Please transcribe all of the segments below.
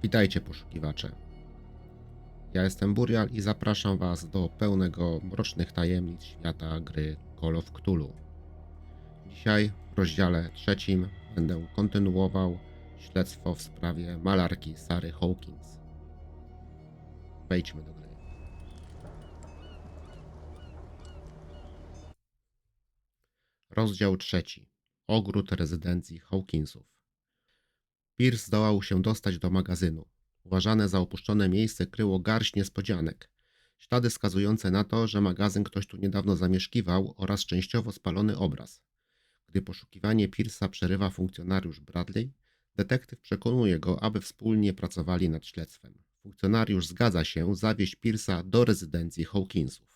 Witajcie poszukiwacze. Ja jestem Burial i zapraszam Was do pełnego mrocznych tajemnic świata gry Call of Cthulhu. Dzisiaj w rozdziale 3 będę kontynuował śledztwo w sprawie malarki Sary Hawkins. Wejdźmy do gry. Rozdział 3. Ogród rezydencji Hawkinsów. Pierce zdołał się dostać do magazynu. Uważane za opuszczone miejsce kryło garść niespodzianek. Ślady wskazujące na to, że magazyn ktoś tu niedawno zamieszkiwał oraz częściowo spalony obraz. Gdy poszukiwanie Pierce'a przerywa funkcjonariusz Bradley, detektyw przekonuje go, aby wspólnie pracowali nad śledztwem. Funkcjonariusz zgadza się zawieźć Pierce'a do rezydencji Hawkinsów.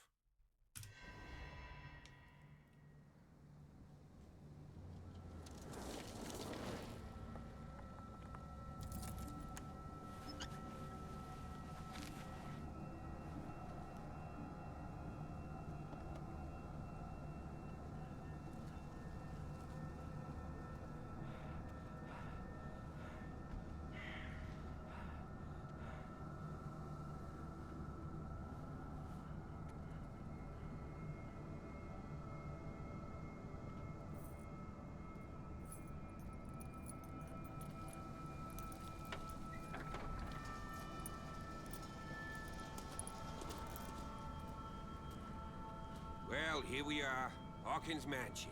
Well, here we are, Hawkins Mansion.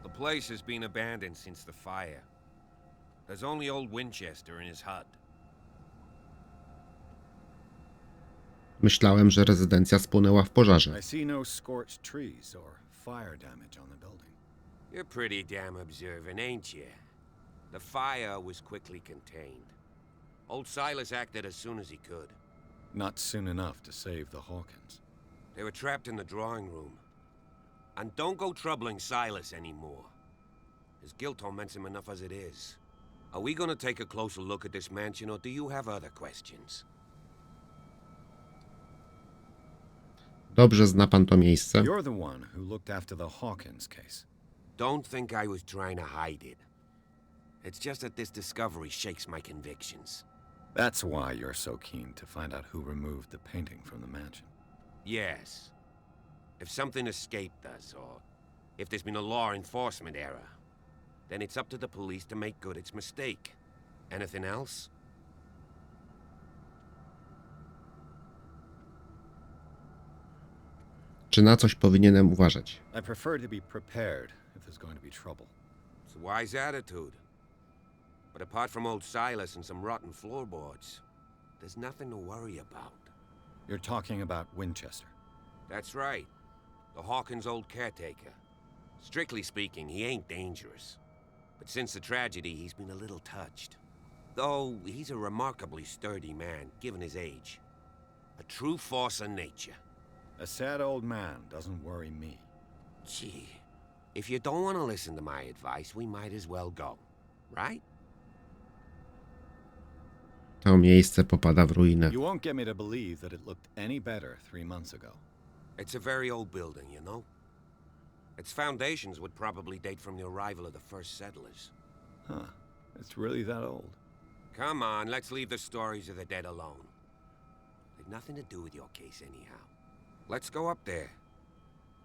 The place has been abandoned since the fire. There's only old Winchester in his hut. Myślałem, że rezydencja spłonęła w pożarze. I see no scorched trees or fire damage on the building. You're pretty damn observant, ain't you? The fire was quickly contained. Old Silas acted as soon as he could. Not soon enough to save the Hawkins. They were trapped in the drawing room. And don't go troubling Silas anymore. His guilt torments him enough as it is. Are we gonna take a closer look at this mansion, or do you have other questions? Dobrze zna pan to miejsce. You're the one who looked after the Hawkins case. Don't think I was trying to hide it. It's just that this discovery shakes my convictions. That's why you're so keen to find out who removed the painting from the mansion. Yes. If something escaped us, or if there's been a law enforcement error, then it's up to the police to make good its mistake. Anything else? Czy na coś powinienem uważać? I prefer to be prepared if there's going to be trouble. It's a wise attitude. But apart from old Silas and some rotten floorboards, there's nothing to worry about. You're talking about Winchester. That's right. The Hawkins' old caretaker. Strictly speaking, he ain't dangerous. But since the tragedy, he's been a little touched. Though he's a remarkably sturdy man, given his age. A true force of nature. A sad old man doesn't worry me. Gee, if you don't want to listen to my advice, we might as well go. Right? To miejsce popada w ruinę. You won't get me to believe that it looked any better 3 months ago. It's a very old building, you know? Its foundations would probably date from the arrival of the first settlers. Huh. It's really that old. Come on, let's leave the stories of the dead alone. They've nothing to do with your case anyhow. Let's go up there.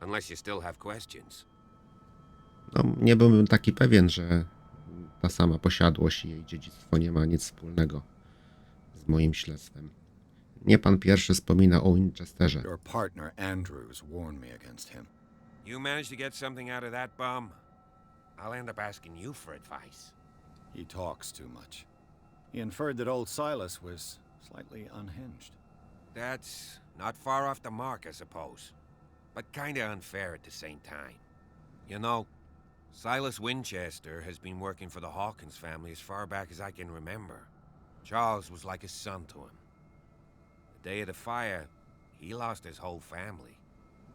Unless you still have questions. No, nie byłbym taki pewien, że ta sama posiadłość i jej dziedzictwo nie ma nic wspólnego z moim śledztwem. Nie pan pierwszy wspomina o Winchesterze. Your partner Andrews warned me against him. You managed to get something out of that bum? I'll end up asking you for advice. He talks too much. He inferred that old Silas was slightly unhinged. That's not far off the mark, I suppose. But kinda unfair at the same time. You know, Silas Winchester has been working for the Hawkins family as far back as I can remember. Charles was like a son to him. The day of the fire, he lost his whole family.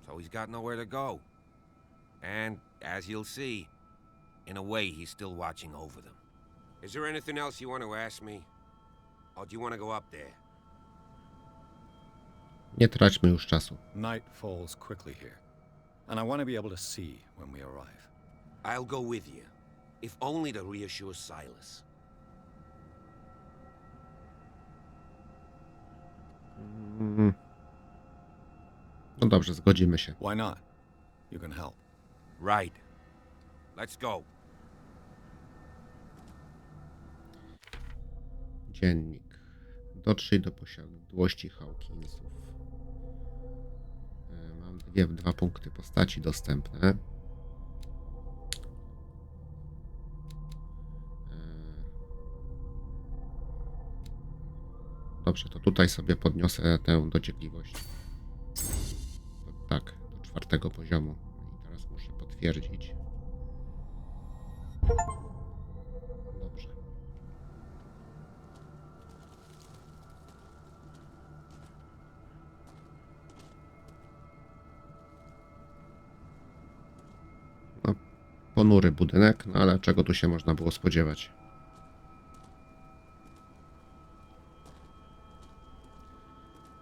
So he's got nowhere to go. And, as you'll see, in a way he's still watching over them. Is there anything else you want to ask me? Or do you want to go up there? Nie traćmy już czasu. Night falls quickly here, and I want to be able to see when we arrive. I'll go with you, if only to reassure Silas. No dobrze, zgodzimy się. Why not? You can help. Right. Let's go. Dziennik. Dotrzyj do posiadłości Hawkinsów. Mam dwa punkty postaci dostępne. Dobrze, to tutaj sobie podniosę tę dociekliwość. Tak, do 4. poziomu. I teraz muszę potwierdzić. Dobrze. No, ponury budynek, no ale czego tu się można było spodziewać?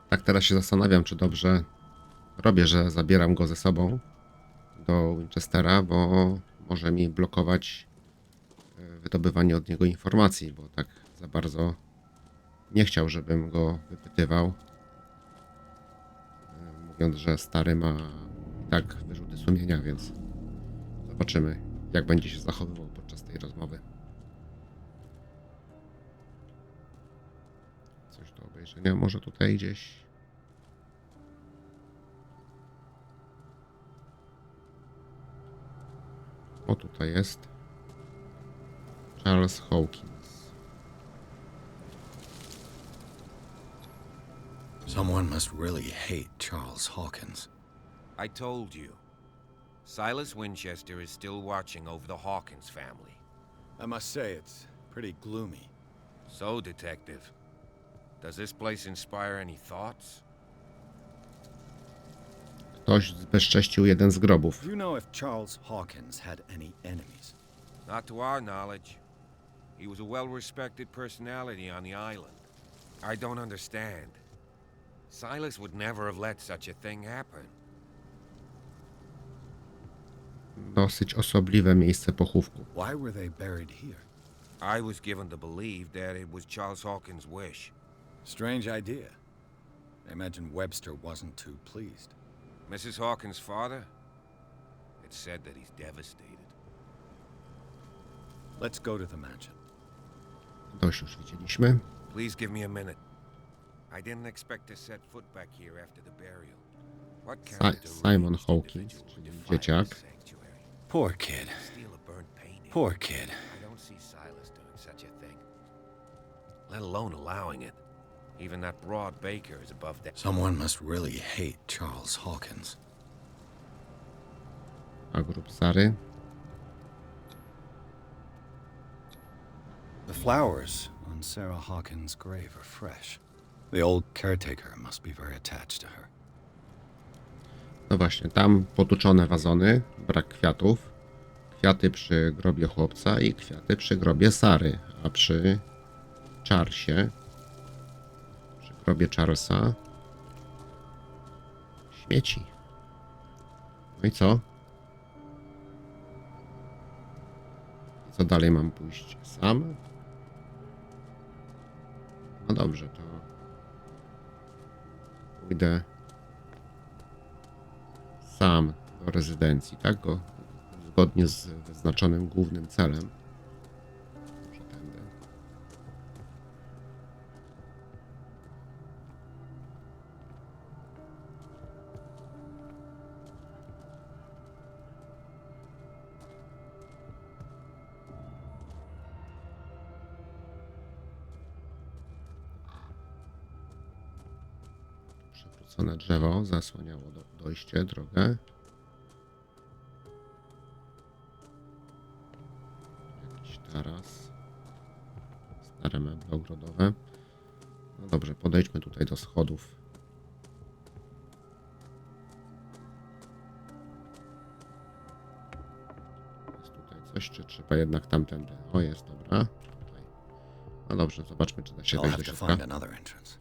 Tak teraz się zastanawiam, czy dobrze robię, że zabieram go ze sobą do Winchestera, bo może mi blokować wydobywanie od niego informacji, bo tak za bardzo nie chciał, żebym go wypytywał, mówiąc, że stary ma i tak wyrzuty sumienia, więc zobaczymy, jak będzie się zachowywał podczas tej rozmowy. Coś do obejrzenia może tutaj gdzieś. O, tutaj jest Charles Hawkins. Someone must really hate Charles Hawkins. I told you. Silas Winchester is still watching over the Hawkins family. I must say it's pretty gloomy. So, Detective, does this place inspire any thoughts? Ktoś zbezcześcił jeden z grobów. Do you know if Charles Hawkins had any enemies? Not to our knowledge. He was a well-respected personality on the island. I don't understand. Silas would never have let such a thing happen. Dosyć osobliwe miejsce pochówku. Why were they buried here? I was given to believe that it was Charles Hawkins' wish. Strange idea. I imagine Webster wasn't too pleased. Mrs. Hawkins' father? It's said that he's devastated. Let's go to the mansion. Dość już widzieliśmy. Please give me a minute. I didn't expect to set foot back here after the burial. What kind of Simon deranged Hawkins, individual czyli would defile dzieciak. this sanctuary? Poor kid. Steal a burnt painting? Poor kid. I don't see Silas doing such a thing. Let alone allowing it. Even that broad baker is above that. Someone must really hate Charles Hawkins. A grób Sary. The flowers on Sarah Hawkins' grave are fresh. The old caretaker must be very attached to her. No właśnie, tam potłuczone wazony, brak kwiatów. Kwiaty przy grobie chłopca i kwiaty przy grobie Sary. A przy Charlesie, przy grobie Charlesa, śmieci. No i co? I co dalej mam pójść? Sam? No dobrze, to pójdę sam do rezydencji, tak? Zgodnie z wyznaczonym głównym celem. Może tędy. Przewrócone drzewo zasłaniało dojście, drogę. Jakiś taras. Stare meble ogrodowe. No dobrze, podejdźmy tutaj do schodów. Jest tutaj coś, czy trzeba jednak tamtędy? O, jest, dobra. Tutaj. No dobrze, zobaczmy, czy da się I'll wejść have do to środka. find another entrance.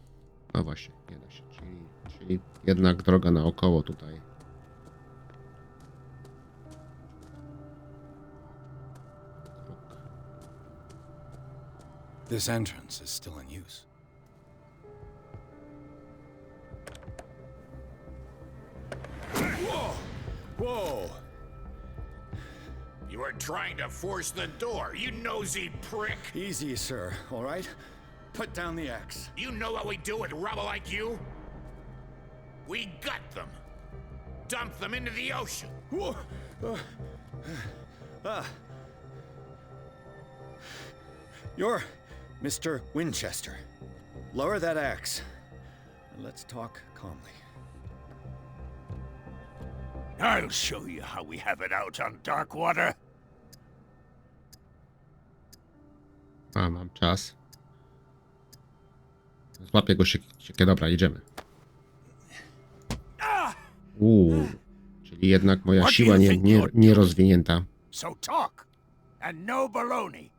No właśnie, nie da się. Czyli Czyli jednak droga naokoło tutaj. This entrance is still in use. Whoa! You were trying to force the door, you nosy prick! Easy, sir, all right? Put down the axe. You know what we do with rubble like you? We gut them. Dump them into the ocean. Whoa! You're Mr. Winchester. Lower that axe. Let's talk calmly. I'll show you how we have it out on dark water. A, mam czas. Złapię go siekie. Dobra, jedziemy. Czyli jednak moja siła nie rozwinięta. So talk, and no baloney.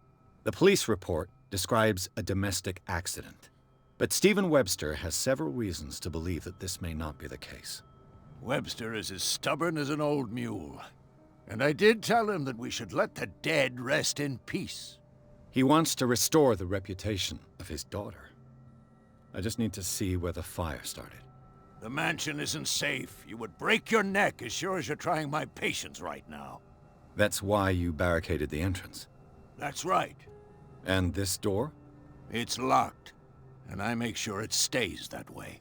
The police report describes a domestic accident, but Stephen Webster has several reasons to believe that this may not be the case. Webster is as stubborn as an old mule. And I did tell him that we should let the dead rest in peace. He wants to restore the reputation of his daughter. I just need to see where the fire started. The mansion isn't safe. You would break your neck as sure as you're trying my patience right now. That's why you barricaded the entrance. That's right. And this door? It's locked, and I make sure it stays that way.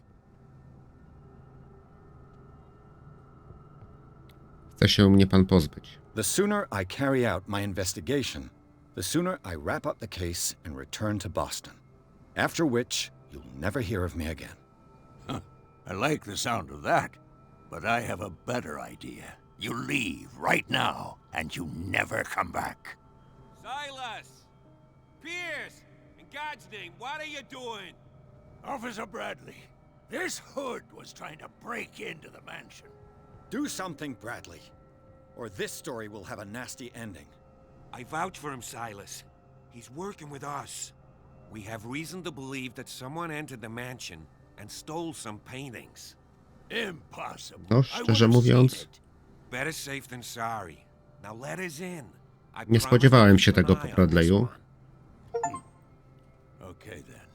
Chce się mnie pan pozbyć. The sooner I carry out my investigation, the sooner I wrap up the case and return to Boston. After which, you'll never hear of me again. I like the sound of that, but I have a better idea. You leave right now, and you never come back. Silas! Pierce! In God's name, what are you doing? Officer Bradley, this hood was trying to break into the mansion. Do something, Bradley, or this story will have a nasty ending. I vouch for him, Silas. He's working with us. We have reason to believe that someone entered the mansion and stole some paintings. Impossible. No, I szczerze would have mówiąc, seen it. Better safe than sorry. Now let us in. I nie promise spodziewałem to się keep an tego eye po on this Bradley'u. one. Okay then.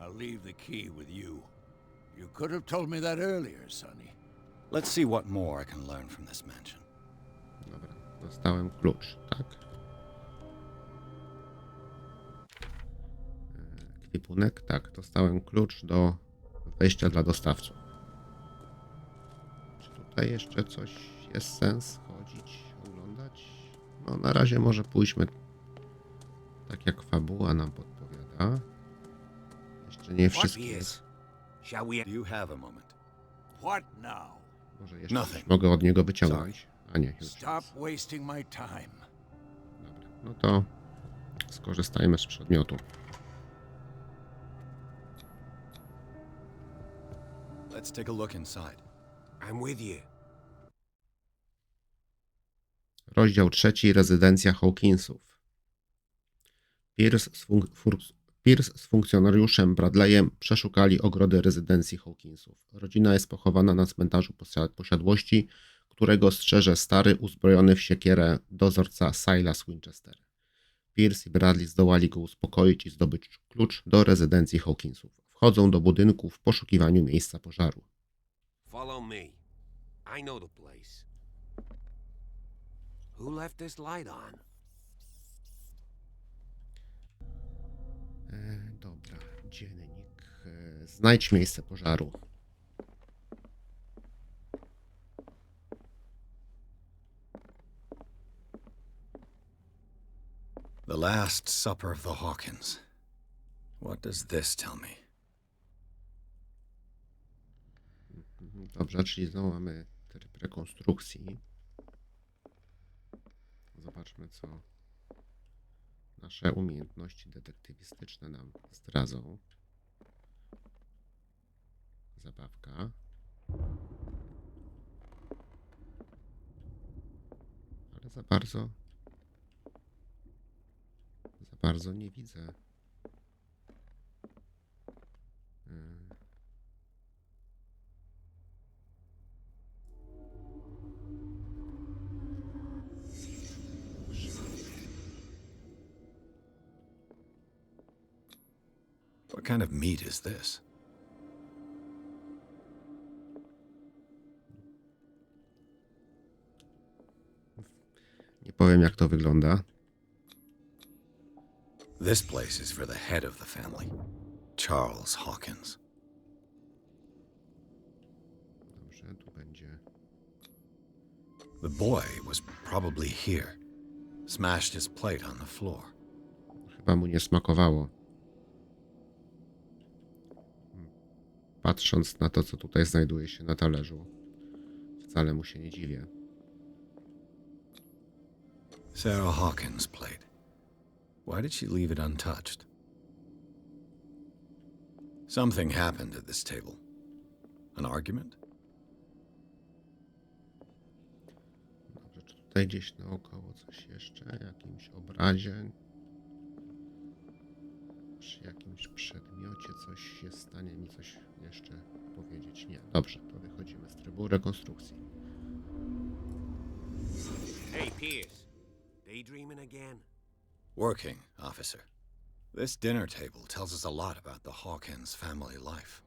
I'll leave the key with you. You could have told me that earlier, Sonny. Let's see what more I can learn from this mansion. Dobra, dostałem klucz, tak? Ekwipunek, tak, dostałem klucz do wejścia dla dostawców. Czy tutaj jeszcze coś jest sens chodzić, oglądać? No na razie może pójdźmy tak jak fabuła nam podpowiada. Jeszcze nie What wszystkie is? jest. Shall we? Do you have a moment? What now? Może jeszcze Nothing. coś mogę od niego wyciągnąć. A nie, już. Stop wasting my time. Dobra, no to skorzystajmy z przedmiotu. Let's take a look inside. I'm with you. Rozdział 3. Rezydencja Hawkinsów. Pierce z funkcjonariuszem Bradleyem przeszukali ogrody rezydencji Hawkinsów. Rodzina jest pochowana na cmentarzu posiadłości, którego strzeże stary, uzbrojony w siekierę dozorca Silas Winchester. Pierce i Bradley zdołali go uspokoić i zdobyć klucz do rezydencji Hawkinsów. Wchodzą do budynku w poszukiwaniu miejsca pożaru. Follow me. I know the place. Who left this light on? Dobra, dziennik. Znajdź miejsce pożaru. The Last Supper of the Hawkins. What does this tell me? Dobrze, czyli znowu mamy tryb rekonstrukcji. Zobaczmy, co nasze umiejętności detektywistyczne nam zdradzą. Zabawka. Ale za bardzo nie widzę. kind of meat is this? Nie powiem, jak to wygląda. This place is for the head of the family, Charles Hawkins. Dobrze, tu będzie. The boy was probably here. Smashed his plate on the floor. Chyba mu nie smakowało. Patrząc na to, co tutaj znajduje się na talerzu, wcale mu się nie dziwię. Sarah Hawkins' plate. Why did she leave it untouched? Something happened at this table. An argument? Dobrze, czy tutaj gdzieś naokoło coś jeszcze? Jakimś obrazie? Przy jakimś przedmiocie coś się stanie? Mi coś jeszcze powiedzieć? Nie. Dobrze, to wychodzimy z trybu rekonstrukcji. Hey, Pierce. Daydreaming again? Working, officer. This dinner table tells us a lot about the Hawkins family life.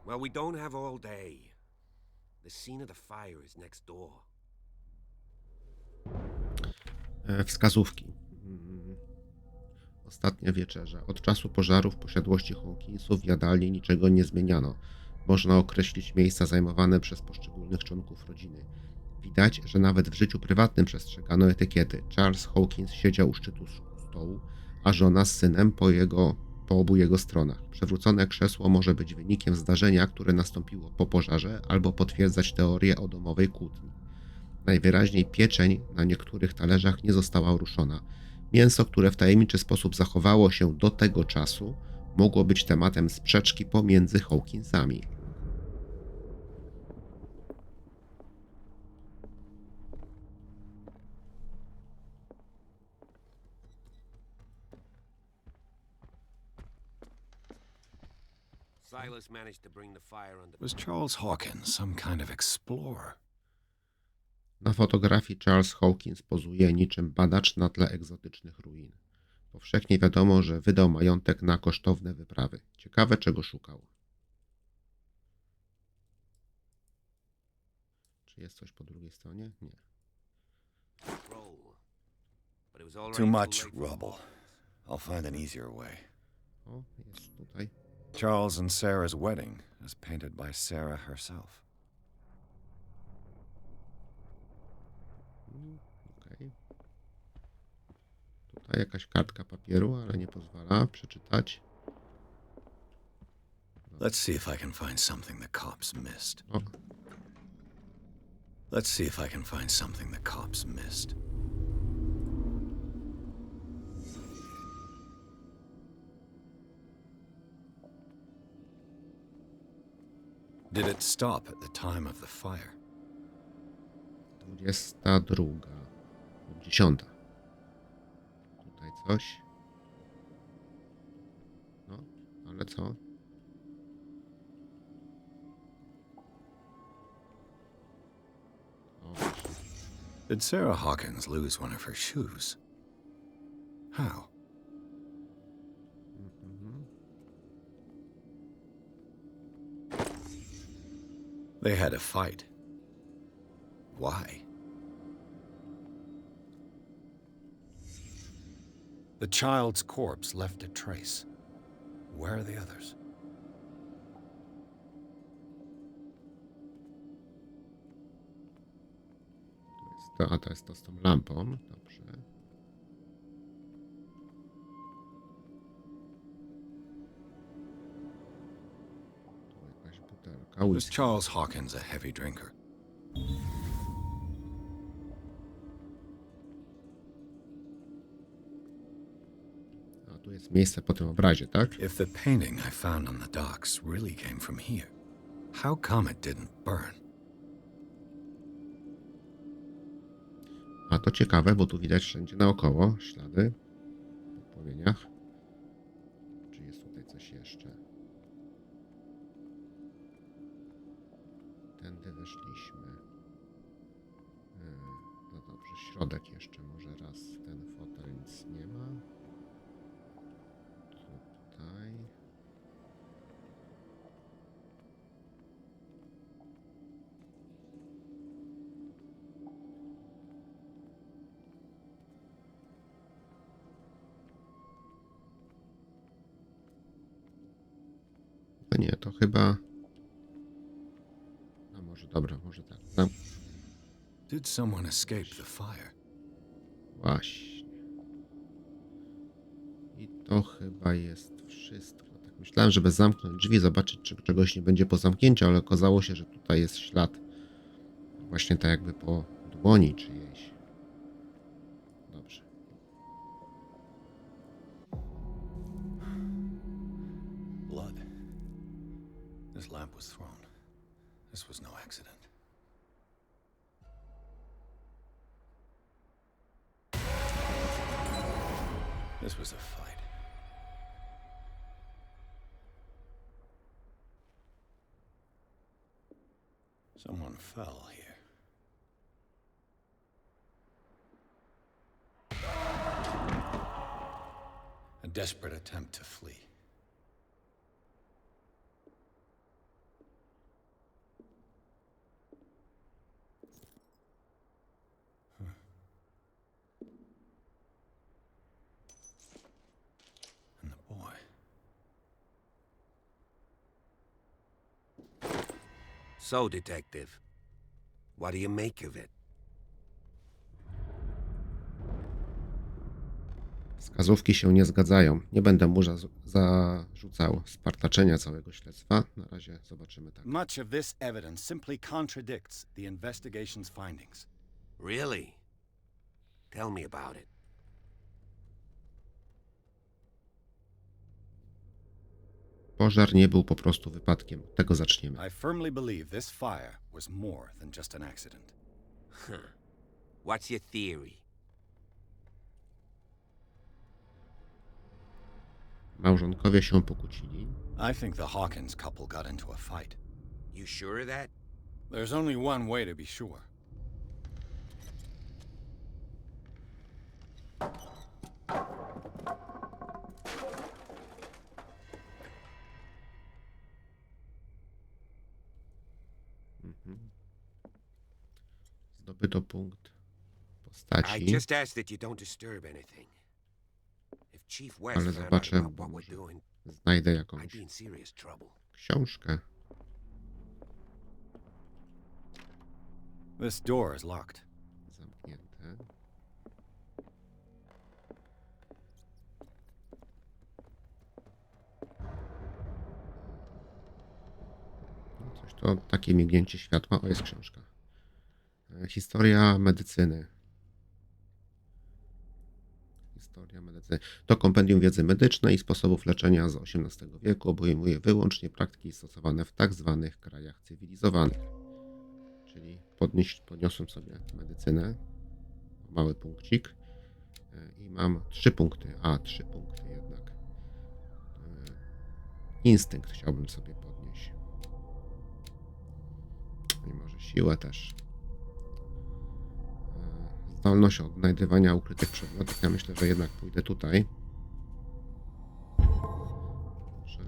Well, we don't have all day. The scene of the fire is next door. Wskazówki. Ostatnia wieczerza. Od czasu pożaru w posiadłości Hawkinsów w jadalni niczego nie zmieniano. Można określić miejsca zajmowane przez poszczególnych członków rodziny. Widać, że nawet w życiu prywatnym przestrzegano etykiety. Charles Hawkins siedział u szczytu stołu, a żona z synem po obu jego stronach. Przewrócone krzesło może być wynikiem zdarzenia, które nastąpiło po pożarze, albo potwierdzać teorię o domowej kłótni. Najwyraźniej pieczeń na niektórych talerzach nie została ruszona. Mięso, które w tajemniczy sposób zachowało się do tego czasu, mogło być tematem sprzeczki pomiędzy Hawkinsami. Silas managed to bring the fire under. Was Charles Hawkins some kind of explorer? Na fotografii Charles Hawkins pozuje niczym badacz na tle egzotycznych ruin. Powszechnie wiadomo, że wydał majątek na kosztowne wyprawy. Ciekawe, czego szukał. Czy jest coś po drugiej stronie? Nie. Roll. But it was already Too too much late for rubble. I'll find an easier way. O, jest tutaj. Charles and Sarah's wedding, as painted by Sarah herself. Okej. Tutaj jakaś kartka papieru, ale nie pozwala przeczytać. Let's see if I can find something the cops missed. O, Let's see if I can find something the cops missed. Did it stop at the time of the fire? 22 lub 10. Tutaj coś. No, ale co? O, właśnie. Did Sarah Hawkins lose one of her shoes? How? Mhm. They had a fight. Why? The child's corpse left a trace. Where are the others? To jest to z tą lampą. Dobrze. Tu jakaś butelka. Was Whisky. Charles Hawkins a heavy drinker? A tu jest miejsce po tym obrazie, tak? If the painting I found on the docks really came from here, how come it didn't burn? A to ciekawe, bo tu widać wszędzie naokoło ślady po płomieniach. Czy jest tutaj coś jeszcze? Tędy wyszliśmy. No dobrze, środek jeszcze może raz. Ten fotel nic nie ma. Tutaj. nie, to chyba... A może dobra, może tak. No, Did someone escape the fire? właśnie. I to chyba jest wszystko. Tak myślałem, żeby zamknąć drzwi, zobaczyć, czy czegoś nie będzie po zamknięciu, ale okazało się, że tutaj jest ślad. Właśnie tak jakby po dłoni czyjejś. Dobrze. Blood. This lamp was thrown. This was no accident. This was a fight. Someone fell here. A desperate attempt to flee. And the boy. So, Detective, what do you make of it? Wskazówki się nie zgadzają. Nie będę mu zarzucał spartaczenia całego śledztwa. Na razie zobaczymy tak. Much of this evidence simply contradicts the investigation's findings. Really? Tell me about it. Pożar nie był po prostu wypadkiem. Od tego zaczniemy. I firmly believe this fire was more than just an accident. Huh. What's your theory? Małżonkowie się pokłócili. I think the Hawkins couple got into a fight. You sure of that? There's only one way to be sure. Zdobyto punkt I postaci. just ask that you don't disturb anything. If Chief West Ale found out zobaczę, about bo what we're może doing, znajdę I'd jakąś be in serious trouble. książkę. This door is locked. Zamknięte. No coś to takie mignięcie światła. O, jest książka. Historia medycyny. Historia medycyny. To kompendium wiedzy medycznej i sposobów leczenia z XVIII wieku. Obejmuje wyłącznie praktyki stosowane w tak zwanych krajach cywilizowanych. Czyli podniosłem sobie medycynę. Mały punkcik. I mam 3 punkty. 3 punkty jednak. Instynkt chciałbym sobie podnieść. I może siłę też. Zdolność odnajdywania ukrytych przedmiotów. Ja myślę, że jednak pójdę tutaj. Dobrze.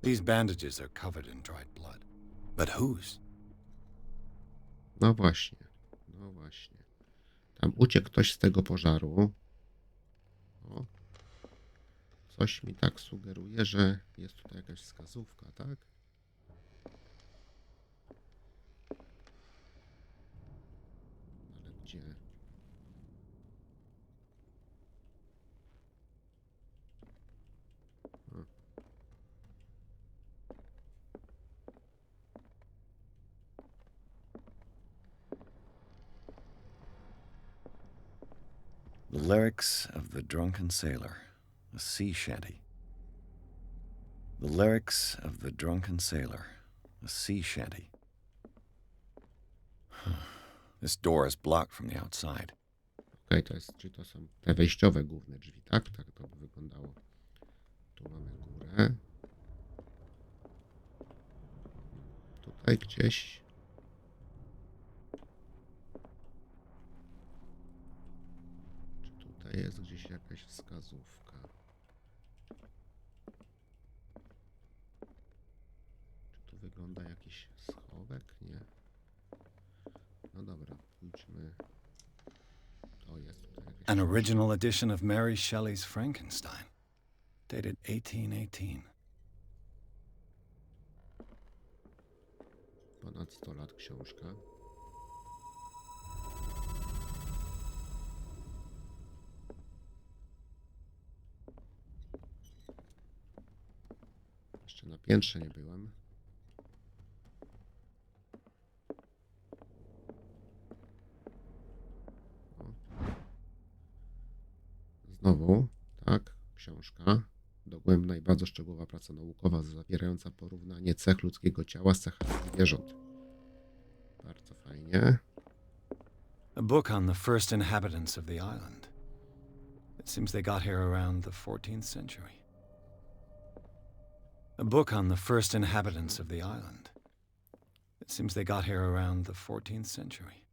These bandages are covered in dried blood. But whose? No właśnie. No właśnie. Tam uciekł ktoś z tego pożaru. O. Coś mi tak sugeruje, że jest tutaj jakaś wskazówka, tak? Ale gdzie? O. The lyrics of the drunken sailor, a sea shanty. The lyrics of the drunken sailor, a sea shanty. This door is blocked from the outside. Okej, czyli to są te wejściowe główne drzwi, tak? Tak to by wyglądało. Tu mamy górę. Tutaj gdzieś. Czy tutaj jest gdzieś jakaś wskazówka? Czy tu wygląda jakiś schron? An original edition of Mary Shelley's Frankenstein, dated 1818. Ponad 100 lat książka. Jeszcze na piętrze nie byłem. O. Znowu, tak, książka. Dogłębna i bardzo szczegółowa praca naukowa zawierająca porównanie cech ludzkiego ciała z cechami zwierząt. Bardzo fajnie. A book on the first inhabitants of the island. It seems they got here around the 14th century. A book on the first inhabitants of the island. It seems they got here around the 14th century.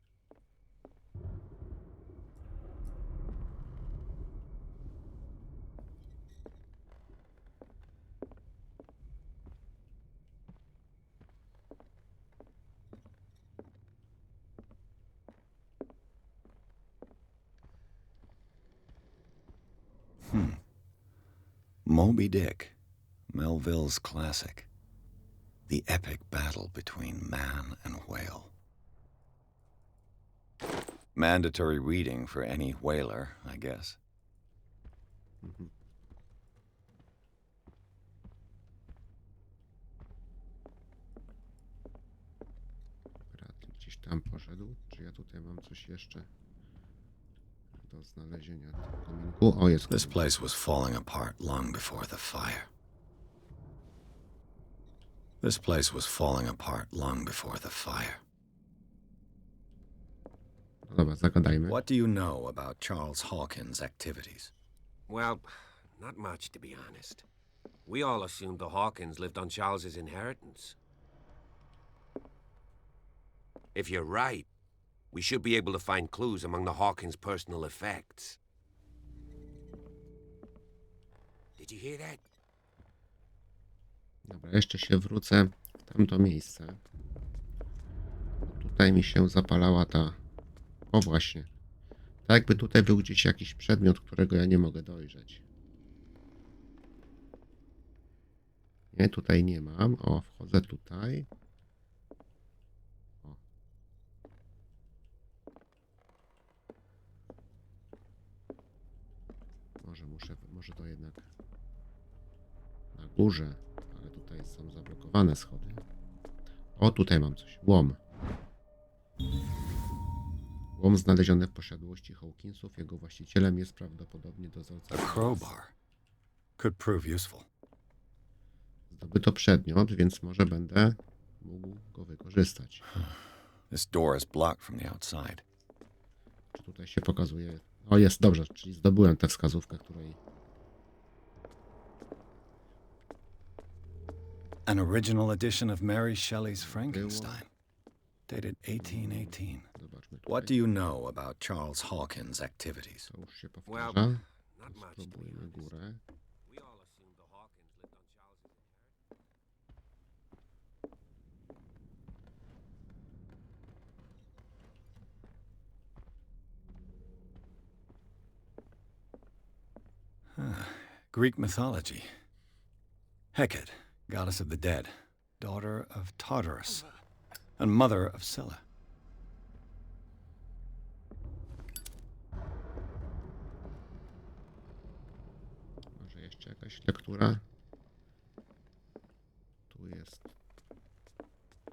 Moby Dick, Melville's classic. The epic battle between man and whale. Mandatory reading for any whaler, I guess. Mhm. Brat gdzieś tam poszedł. Czy ja tutaj mam coś jeszcze do znalezienia w kominku? O, jest This komin. place was falling apart long before the fire. This place was falling apart long before the fire. No dobra, zagadajmy. What do you know about Charles Hawkins' activities? Well, not much, to be honest. We all assumed the Hawkins lived on Charles's inheritance. If you're right, we should be able to find clues among the Hawkins' personal effects. Did you hear that? Dobra, jeszcze się wrócę w tamto miejsce. Tutaj mi się zapalała ta... O właśnie. Tak jakby tutaj był gdzieś jakiś przedmiot, którego ja nie mogę dojrzeć. Nie, tutaj nie mam. O, wchodzę tutaj. O. Może to jednak na górze, ale tutaj są zablokowane schody. O, tutaj mam coś. Łom. Łom znaleziony w posiadłości Hawkinsów. Jego właścicielem jest prawdopodobnie dozorca. A crowbar could prove useful. Zdobyto przedmiot, więc może będę mógł go wykorzystać. This door is blocked from the outside. Czy tutaj się pokazuje... O, jest, dobrze, czyli zdobyłem tę wskazówkę, której... An original edition of Mary Shelley's Frankenstein, dated 1818. Zobaczmy What do tutaj. you know about Charles Hawkins' activities? To już się Well, powtarza. not much, to be Spróbujmy honest. górę. We all assumed the Hawkins lived on Charles's inheritance. Greek mythology. Hecate, goddess of the dead, daughter of Tartarus, and mother of Scylla. Może jeszcze jakaś lektura? Tu jest...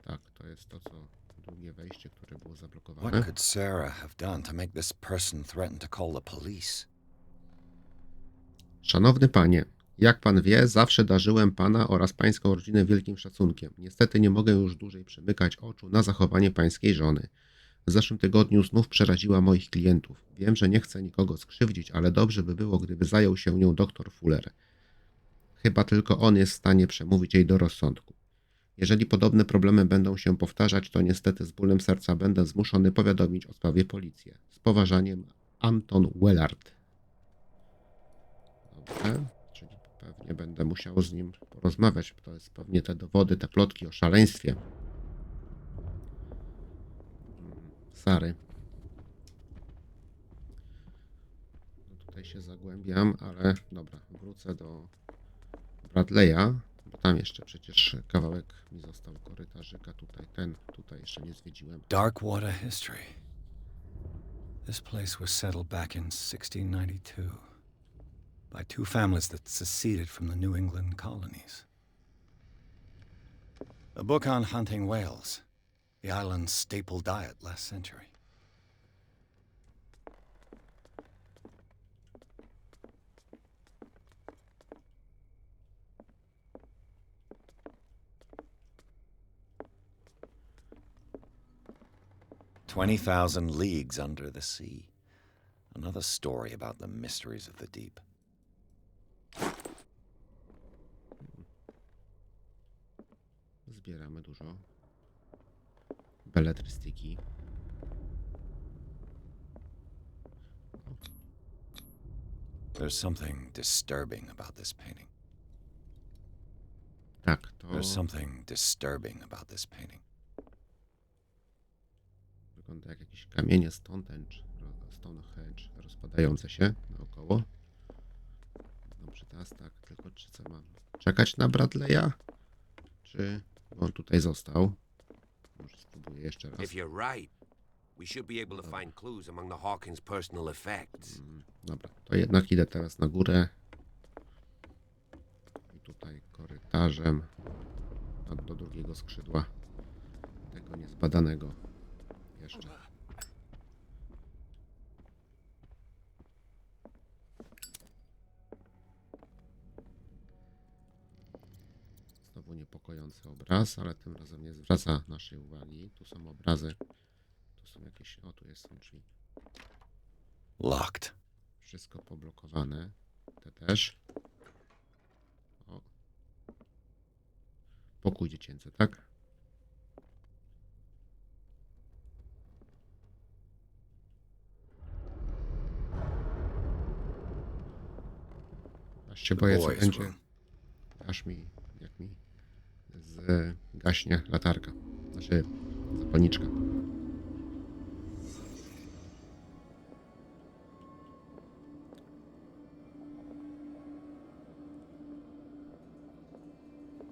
Tak, to jest to, co drugie wejście, które było zablokowane. What could Sarah have done to make this person threaten to call the police? Szanowny panie, jak pan wie, zawsze darzyłem pana oraz pańską rodzinę wielkim szacunkiem. Niestety nie mogę już dłużej przymykać oczu na zachowanie pańskiej żony. W zeszłym tygodniu znów przeraziła moich klientów. Wiem, że nie chcę nikogo skrzywdzić, ale dobrze by było, gdyby zajął się nią doktor Fuller. Chyba tylko on jest w stanie przemówić jej do rozsądku. Jeżeli podobne problemy będą się powtarzać, to niestety z bólem serca będę zmuszony powiadomić o sprawie policję. Z poważaniem, Anton Wellard. Dobrze, czyli pewnie będę musiał z nim porozmawiać. To jest pewnie te dowody, te plotki o szaleństwie Sary. się zagłębiam, ale dobra, wrócę do Bradley'a, bo tam jeszcze przecież kawałek mi został korytarzyka tutaj, tutaj jeszcze nie zwiedziłem. Darkwater history. This place was settled back in 1692 by two families that seceded from the New England colonies. A book on hunting whales, the island's staple diet last century. "20,000 Leagues Under the Sea. Another story about the mysteries of the deep." Zbieramy dużo beletrystyki. There's something disturbing about this painting. Tak, to There's something disturbing about this painting. wygląda jak jakieś kamienie Stonehenge rozpadające się naokoło. Dobrze, teraz tak, tylko czy co mam? Czekać na Bradley'a? Czy on tutaj został? Może spróbuję jeszcze raz. If you're right, we should be able to find clues among the Hawkins' personal effects. Dobra, to jednak idę teraz na górę. I tutaj korytarzem do drugiego skrzydła. Tego niezbadanego jeszcze. Znowu niepokojący obraz, ale tym razem nie zwraca naszej uwagi. Tu są obrazy. Tu są jakieś... O, tu są drzwi. Locked. Wszystko poblokowane. Te też. O. Pokój dziecięcy, tak? Aż się boję, co Boys' będzie. room. Jak mi gaśnie latarka. Znaczy zapalniczka.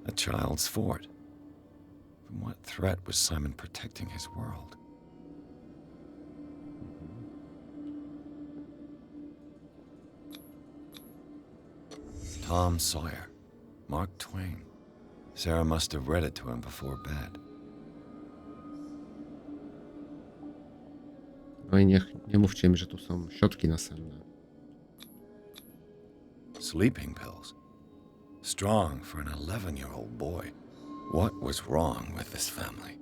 A child's fort. From what threat was Simon protecting his world? Tom Sawyer. Mark Twain. Sarah must have read it to him before bed. No i nie mówcie mi, że tu są środki nasenne. Sleeping pills. Strong for an 11-year-old boy. What was wrong with this family?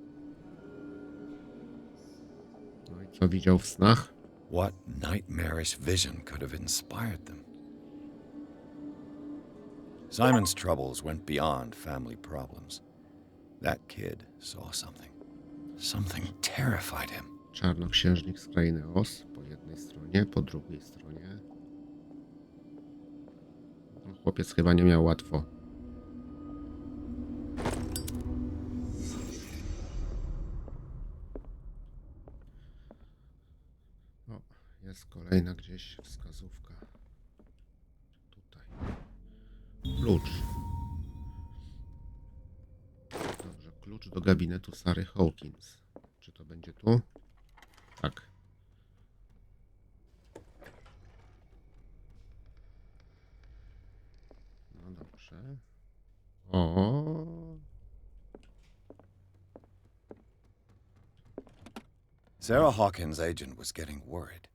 No i co widział w snach? What nightmarish vision could have inspired them? Simon's troubles went beyond family problems. That kid saw something. Something terrified him. Czarnoksiężnik z krainy Oz po jednej stronie, po drugiej stronie. No, chłopiec chyba nie miał łatwo. O, jest kolejna gdzieś wskazówka. Tutaj. Klucz. Dobrze, klucz do gabinetu Sary Hawkins. Czy to będzie tu? Tak. No dobrze. O. Sarah Hawkins' agent was getting worried.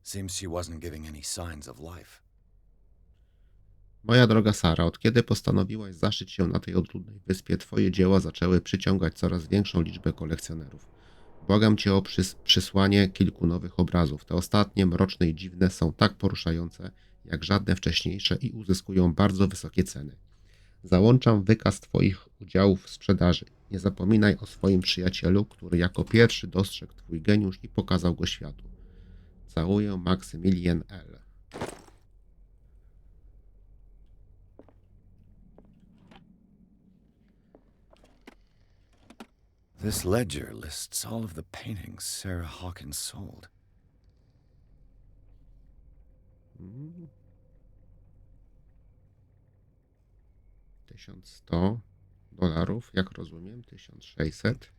Seems she wasn't giving any signs of life. Moja droga Sara, od kiedy postanowiłaś zaszyć się na tej odludnej wyspie, twoje dzieła zaczęły przyciągać coraz większą liczbę kolekcjonerów. Błagam cię o przysłanie kilku nowych obrazów. Te ostatnie, mroczne i dziwne, są tak poruszające, jak żadne wcześniejsze i uzyskują bardzo wysokie ceny. Załączam wykaz twoich udziałów w sprzedaży. Nie zapominaj o swoim przyjacielu, który jako pierwszy dostrzegł twój geniusz i pokazał go światu. Całuję, Maksymilian L. This ledger lists all of the paintings Sarah Hawkins sold. Mhm. 1100 dolarów, jak rozumiem, 1600.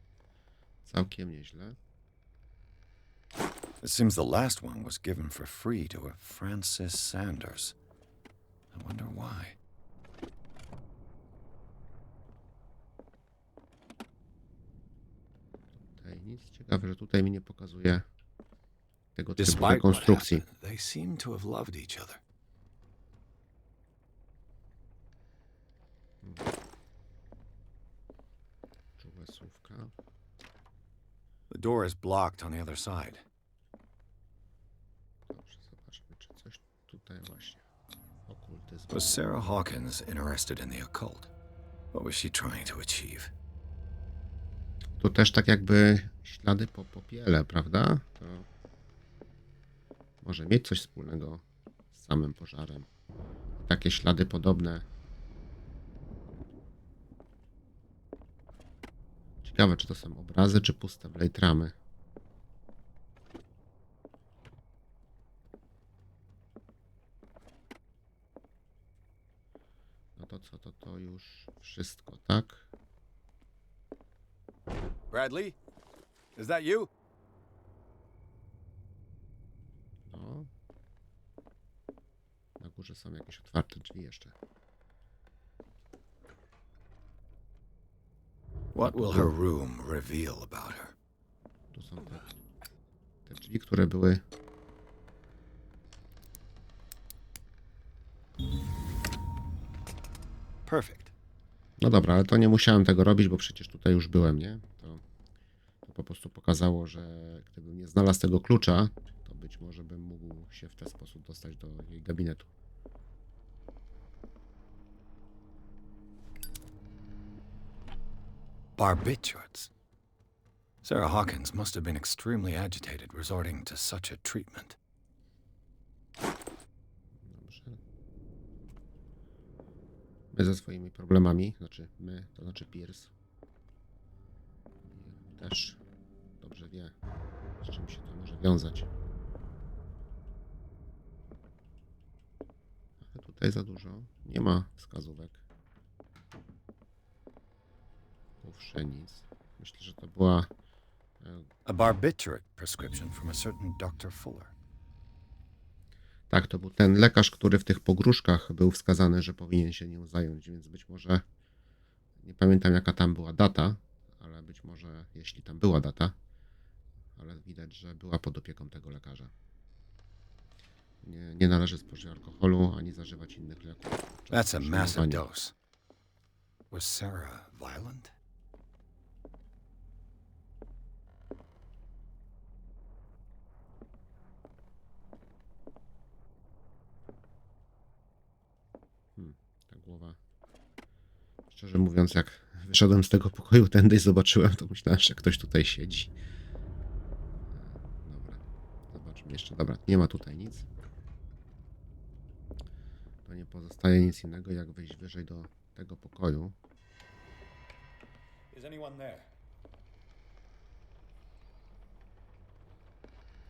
Całkiem nieźle. It seems the last one was given for free to a Francis Sanders. I wonder why. Tutaj nic. Ciekawe, że tutaj mi nie pokazuje tego typu Despite what rekonstrukcji. happened, they seem to have loved each other. Czułe słówka. The door is blocked on the other side. Dobrze, zobaczmy, czy coś tutaj właśnie. Okultyzm. Was Sarah Hawkins interested in the occult? What was she trying to achieve? Tu też tak jakby ślady po popiele, prawda? To może mieć coś wspólnego z samym pożarem. Takie ślady podobne. Ciekawe, czy to są obrazy, czy puste blade ramy. No to co, to już wszystko, tak? Bradley? Is that you? No. Na górze są jakieś otwarte drzwi jeszcze. What will her room reveal about her? Tu są te drzwi, które były... Perfect. No dobra, ale to nie musiałem tego robić, bo przecież tutaj już byłem, nie? To po prostu pokazało, że gdybym nie znalazł tego klucza, to być może bym mógł się w ten sposób dostać do jej gabinetu. Barbiturates. Sarah Hawkins must have been extremely agitated resorting to such a treatment. Dobrze. My ze swoimi problemami, to znaczy Pierce, też dobrze wie, z czym się to może wiązać. Ale tutaj za dużo. Nie ma wskazówek. Powsze nic. Myślę, że to była... A barbiturate prescription from a certain Dr. Fuller. Tak, to był ten lekarz, który w tych pogróżkach był wskazany, że powinien się nią zająć, więc być może... Nie pamiętam, jaka tam była data, ale być może, jeśli tam była data, ale widać, że była pod opieką tego lekarza. Nie należy spożywać alkoholu, ani zażywać innych leków. That's a massive Przyjmowanie. dose. Was Sarah violent? Ta głowa. Szczerze mówiąc, jak wyszedłem z tego pokoju tędy i zobaczyłem, to myślałem, że ktoś tutaj siedzi. Dobra, zobaczmy jeszcze. Dobra, nie ma tutaj nic. To nie pozostaje nic innego, jak wejść wyżej do tego pokoju. Is anyone there?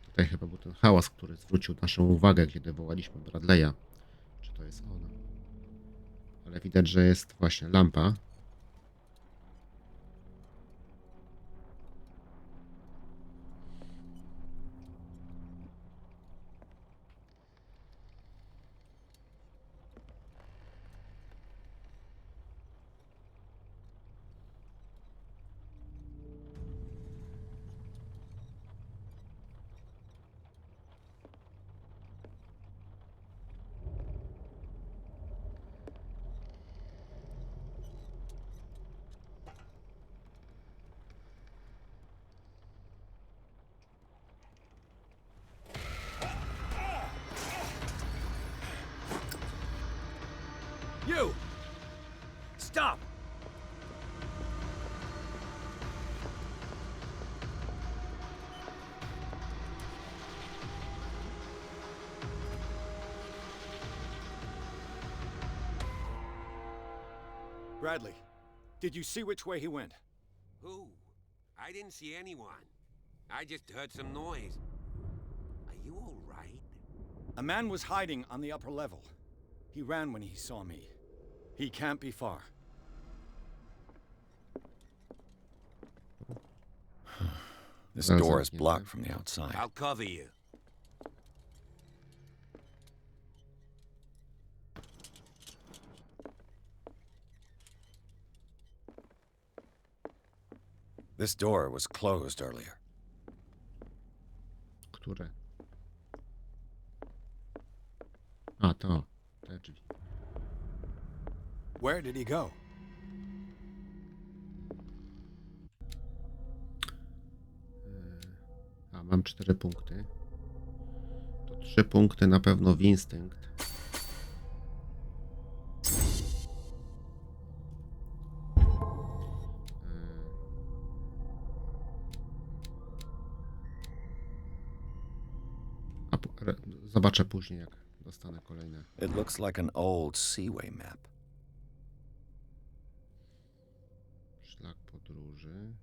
Tutaj chyba był ten hałas, który zwrócił naszą uwagę, kiedy wołaliśmy Bradley'a. Czy to jest on? Ale widać, że jest właśnie lampa. You! Stop! Bradley, did you see which way he went? Who? I didn't see anyone. I just heard some noise. Are you all right? A man was hiding on the upper level. He ran when he saw me. He can't be far. This Zaraz door is zamknięte. blocked from the outside. I'll cover you. This door was closed earlier. Które? A, to. Te drzwi. Where did he go? A, mam 4 punkty. To 3 punkty na pewno w instynkt. Zobaczę później, jak dostanę kolejne. It looks like an old seaway map. Szlak podróży.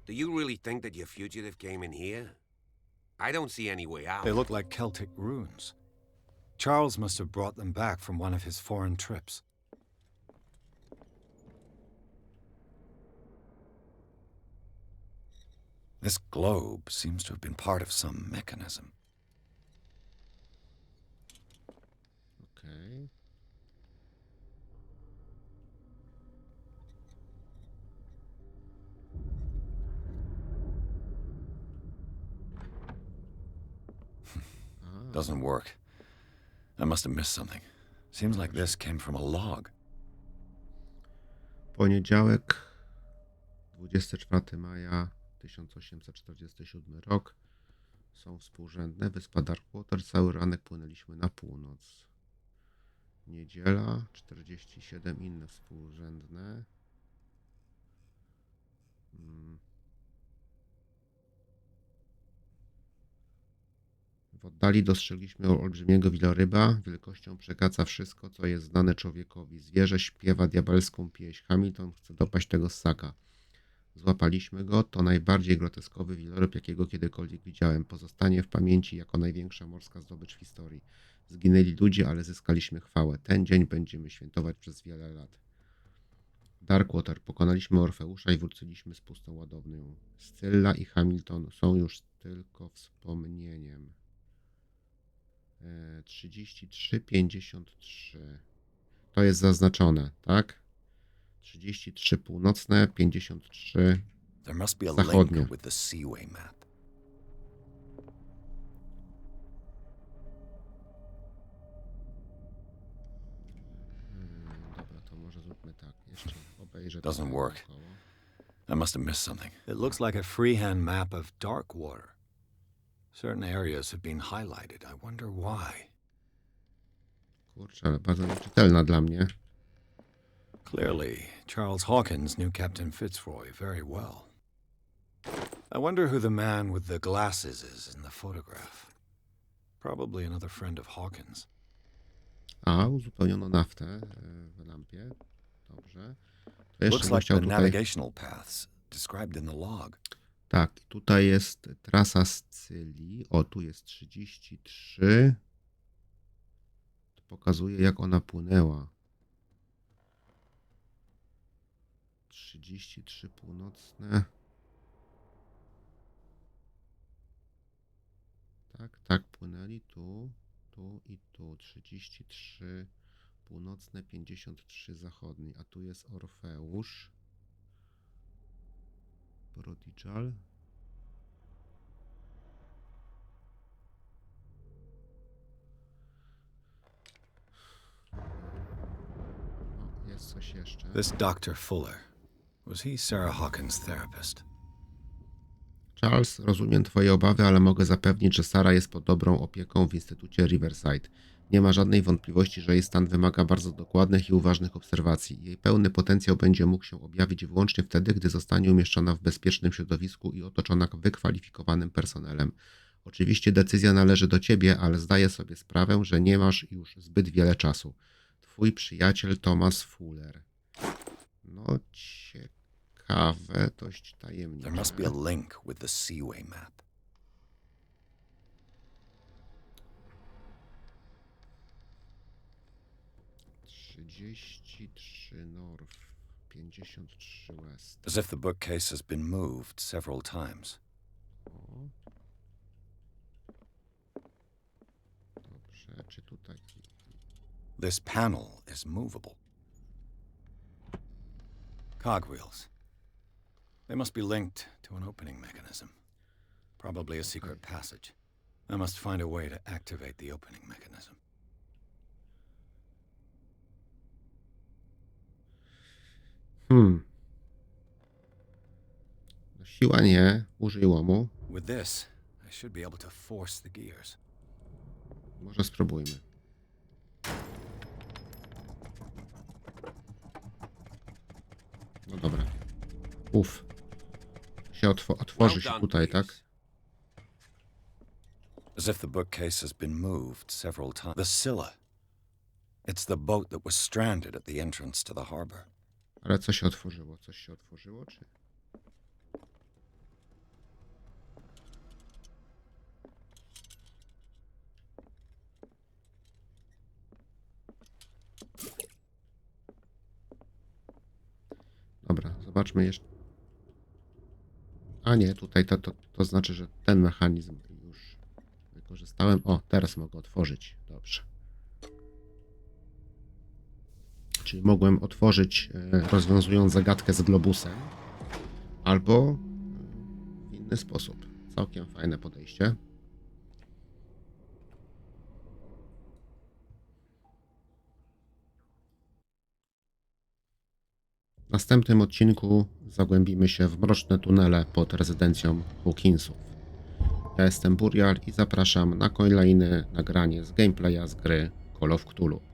Do you really think that your fugitive came in here? I don't see any way out. They look like Celtic runes. Charles must have brought them back from one of his foreign trips. This globe seems to have been part of some mechanism. Okej. Doesn't work. I must have missed something. Seems like this came from a log. Poniedziałek, 24 maja 1847 rok. Są współrzędne. Wyspa Darkwater. Cały ranek płynęliśmy na północ. Niedziela, 47 inne współrzędne. W oddali dostrzegliśmy olbrzymiego wieloryba. Wielkością przekracza wszystko, co jest znane człowiekowi. Zwierzę śpiewa diabelską pieśń. Hamilton chce dopaść tego ssaka. Złapaliśmy go. To najbardziej groteskowy wieloryb, jakiego kiedykolwiek widziałem. Pozostanie w pamięci jako największa morska zdobycz w historii. Zginęli ludzie, ale zyskaliśmy chwałę. Ten dzień będziemy świętować przez wiele lat. Darkwater. Pokonaliśmy Orfeusza i wróciliśmy z pustą ładownią. Scylla i Hamilton są już tylko wspomnieniem. 33,53. To jest zaznaczone, tak? 33 północne, 53 There must be a zachodnie. link with the seaway map. Dobra, to może zróbmy tak. Jeszcze obejrzę to Doesn't work. naokoło. I must have missed something. It looks like a freehand map of Darkwater. Certain areas have been highlighted. I wonder why. Kurczę, ale bardzo nieczytelna dla mnie. Clearly, Charles Hawkins knew Captain Fitzroy very well. I wonder who the man with the glasses is in the photograph. Probably another friend of Hawkins. A, uzupełniono naftę w lampie. Dobrze. To jeszcze Looks bym like chciał the tutaj... navigational paths described in the log. Tak, tutaj jest trasa Scyllii. O, tu jest 33. To pokazuje, jak ona płynęła. 33 północne. Tak, płynęli tu, tu i tu. 33 północne, 53 zachodni. A tu jest Orfeusz. Prodigal. O, jest coś jeszcze. This Dr. Fuller, was he Sarah Hawkins' therapist? Charles, rozumiem twoje obawy, ale mogę zapewnić, że Sara jest pod dobrą opieką w Instytucie Riverside. Nie ma żadnej wątpliwości, że jej stan wymaga bardzo dokładnych i uważnych obserwacji. Jej pełny potencjał będzie mógł się objawić wyłącznie wtedy, gdy zostanie umieszczona w bezpiecznym środowisku i otoczona wykwalifikowanym personelem. Oczywiście decyzja należy do ciebie, ale zdaję sobie sprawę, że nie masz już zbyt wiele czasu. Twój przyjaciel Thomas Fuller. No ciekawe. ciekawe, dość tajemnicze. There must be a link with the Seaway map. North, 53 West. As if the bookcase has been moved several times. O. Dobrze, czy tutaj... This panel is movable. Cogwheels. They must be linked to an opening mechanism. Probably a secret passage. I must find a way to activate the opening mechanism. Siła nie, użyj łomu. With this, I should be able to force the gears. Może spróbujmy. No dobra. Się otworzy się tutaj, tak? As if the bookcase has been moved several times. The Scylla. It's the boat that was stranded at the entrance to the harbor. Ale co się otworzyło? Coś się otworzyło, czy... Dobra, zobaczmy jeszcze. A nie, tutaj to znaczy, że ten mechanizm już wykorzystałem. O, teraz mogę otworzyć. Dobrze. Czyli mogłem otworzyć, rozwiązując zagadkę z globusem, albo w inny sposób. Całkiem fajne podejście. W następnym odcinku zagłębimy się w mroczne tunele pod rezydencją Hawkinsów. Ja jestem Burial i zapraszam na kolejne nagranie z gameplaya z gry Call of Cthulhu.